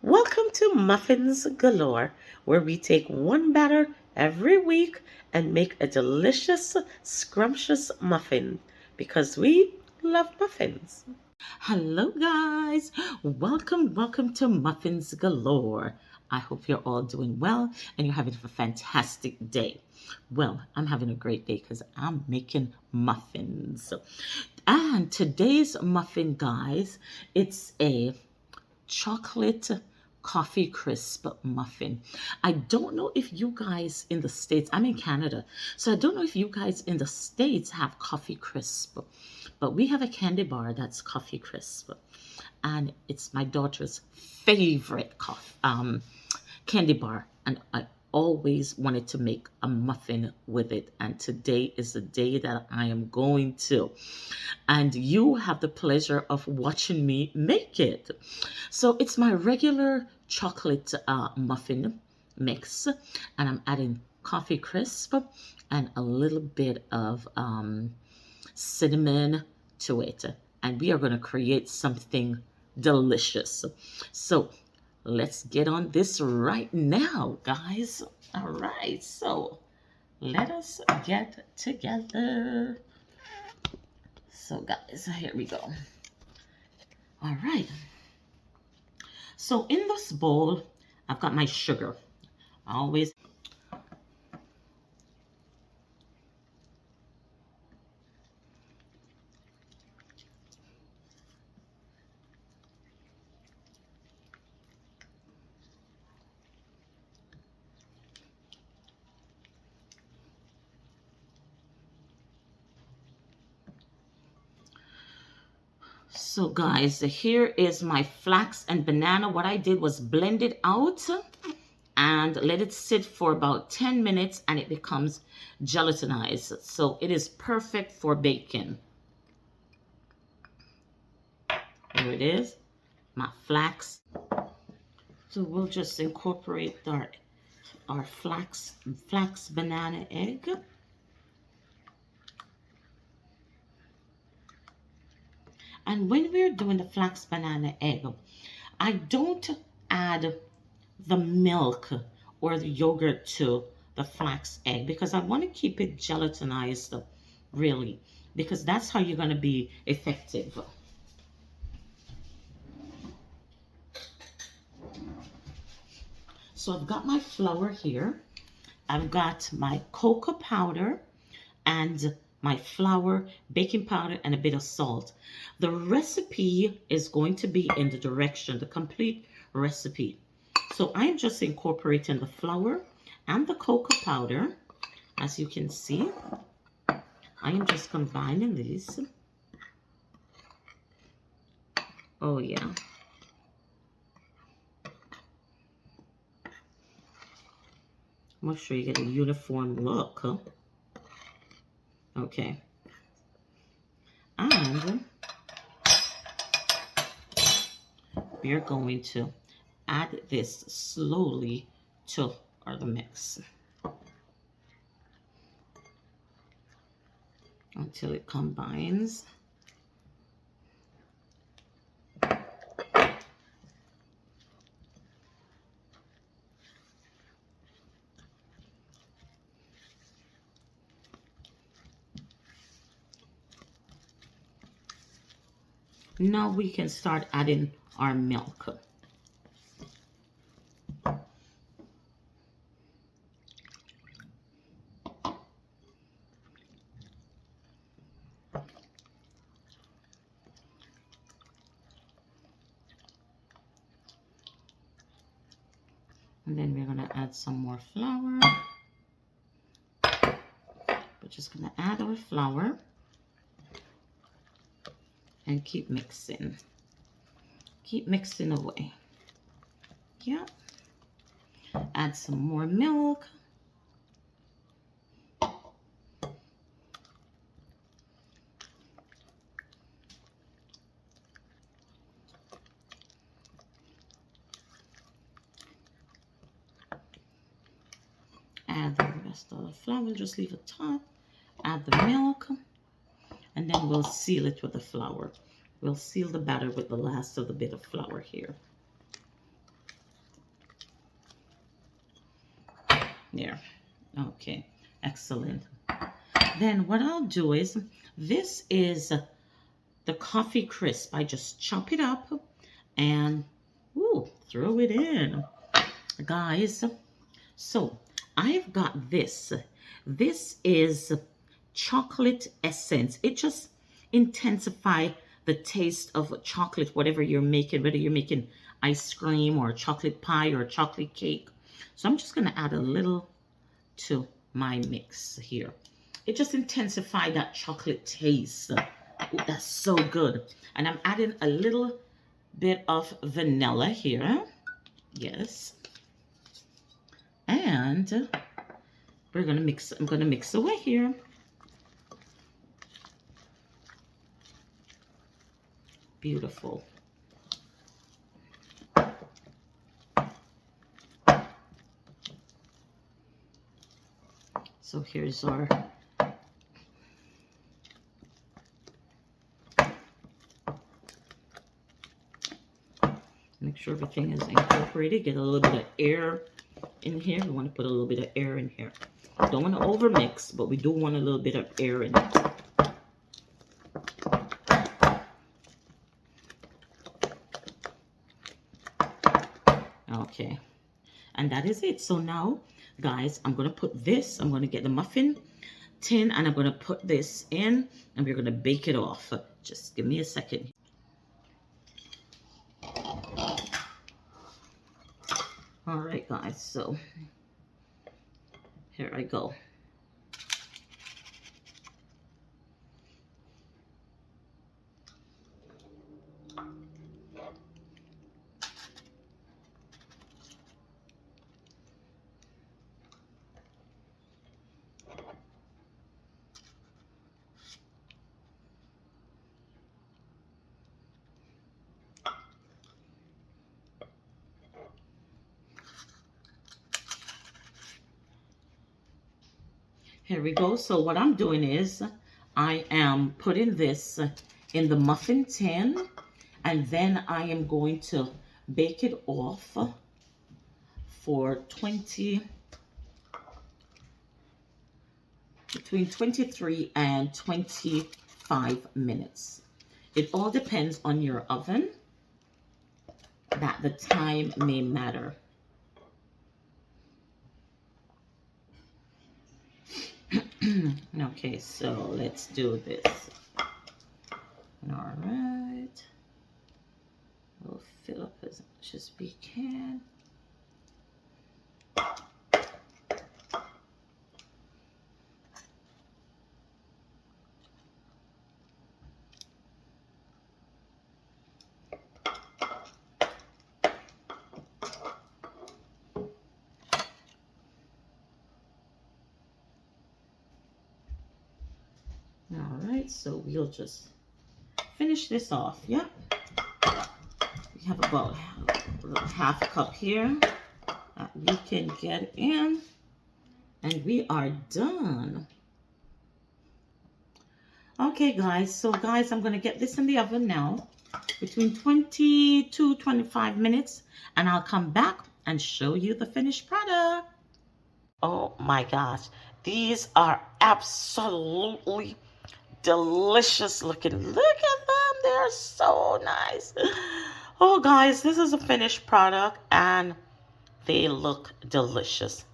Welcome to Muffins Galore, where we take one batter every week and make a delicious, scrumptious muffin because we love muffins. Hello, guys. Welcome to Muffins Galore. I hope you're all doing well and you're having a fantastic day. Well, I'm having a great day because I'm making muffins. And today's muffin, guys, it's a chocolate coffee crisp muffin. I don't know if you guys in the States, I'm in Canada, so I don't know if you guys in the States have coffee crisp, but we have a candy bar that's coffee crisp. And it's my daughter's favorite candy bar. And I always wanted to make a muffin with it. And today is the day that I am going to. And you have the pleasure of watching me make it. So it's my regular chocolate muffin mix, and I'm adding coffee crisp and a little bit of cinnamon to it. And we are going to create something delicious. So let's get on this right now, guys. All right, so let us get together. So guys, here we go. All right. So in this bowl, I've got my sugar. I always So guys, here is my flax and banana. What I did was blend it out and let it sit for about 10 minutes and it becomes gelatinized. So it is perfect for baking. Here it is, my flax. So we'll just incorporate our flax banana egg. And when we're doing the flax banana egg, I don't add the milk or the yogurt to the flax egg because I want to keep it gelatinized, really, because that's how you're going to be effective. So I've got my flour here. I've got my cocoa powder and my flour, baking powder, and a bit of salt. The recipe is going to be in the complete recipe. So I'm just incorporating the flour and the cocoa powder. As you can see, I am just combining these. Oh yeah. Make sure you get a uniform look. Huh? Okay. And we're going to add this slowly to the mix until it combines. Now we can start adding our milk. And then we're going to add some more flour. We're just going to add our flour and keep mixing. Keep mixing away. Yeah. Add some more milk. Add the rest of the flour. Just leave it top. Add the milk. And then we'll seal it with the flour. We'll seal the batter with the last of the bit of flour here. There. Okay, excellent. Then what I'll do is, this is the coffee crisp. I just chop it up and throw it in. Guys, so I've got this. This is chocolate essence. It just intensify the taste of chocolate, whatever you're making, whether you're making ice cream or chocolate pie or chocolate cake. So I'm just going to add a little to my mix here. It just intensified that chocolate taste. Ooh, that's so good. And I'm adding a little bit of vanilla here. Yes. And we're going to mix. I'm going to mix away here. Beautiful. So here's our make sure everything is incorporated. Get a little bit of air in here. We want to put a little bit of air in here. Don't want to overmix, but we do want a little bit of air in it. Okay, and that is it. So now, guys, I'm going to put this. I'm going to get the muffin tin and I'm going to put this in and we're going to bake it off. Just give me a second. All right, guys, so here I go. Here we go. So what I'm doing is I am putting this in the muffin tin and then I am going to bake it off for between 23 and 25 minutes. It all depends on your oven, that the time may matter. Okay, so let's do this. All right. We'll fill up as much as we can. All right, so we'll just finish this off. Yep. We have about half a cup here that we can get in, and we are done. Okay, guys, so guys, I'm going to get this in the oven now between 20 to 25 minutes, and I'll come back and show you the finished product. Oh my gosh, these are absolutely delicious looking. Look at them, they're so nice. Oh guys, this is a finished product and they look delicious.